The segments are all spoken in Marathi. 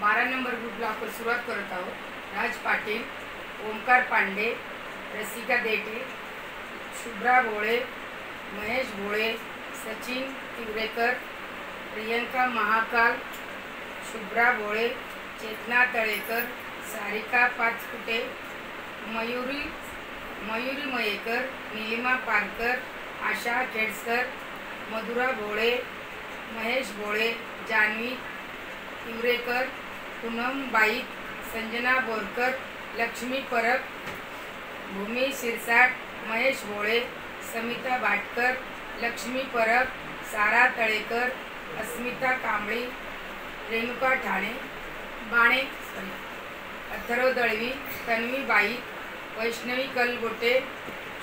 12 नंबर ग्रुपला आपण सुरुवात करत आहोत। राज पाटील, ओमकार पांडे, रसिका देटे, शुभ्रा भोळे, महेश भोळे, सचिन तिवरेकर, प्रियंका महाकाल, शुभ्रा भोळे, चेतना तळेकर, सारिका पाचपुटे, मयुरी मयेकर, नीलिमा पारकर, आशा खेडसर, मधुरा भोळे, महेश भोळे, जान्हवी तिवरेकर, पूनम बाई, संजना बोरकर, लक्ष्मी परब, भूमी शिरसाट, महेश भोळे, समिता भाटकर, लक्ष्मी परब, सारा तळेकर, अस्मिता कांबळी, रेणुका ठाणे बाणे अथर्व दळवी, तन्वी बाई, वैष्णवी कलगोटे,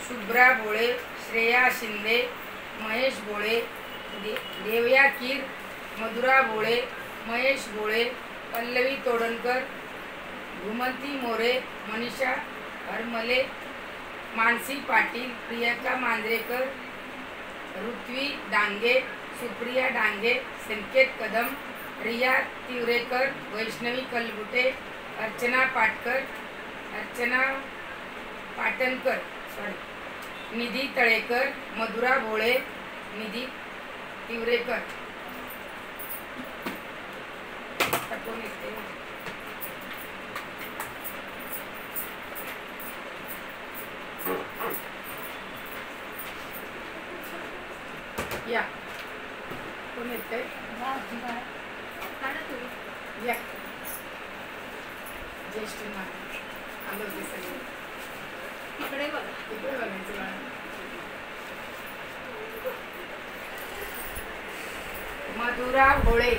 शुभ्रा भोळे, श्रेया शिंदे, महेश भोळे, देवया कीर, मधुरा भोळे, महेश भोळे, पल्लवी तोडणकर, घुमंती मोरे, मनीषा हरमले, मानसी पाटील, प्रियंका मांजरेकर, ऋत्वी डांगे, सुप्रिया डांगे, संकेत कदम, रिया तिवरेकर, वैष्णवी कलगुटे, अर्चना पाटणकर, निधी तळेकर, मधुरा भोळे, निधी तिवरेकर। या कोण येते या ज्येष्ठ आलोचे सगळे इकडे बघायचं बाळा। मधुरा भोळे,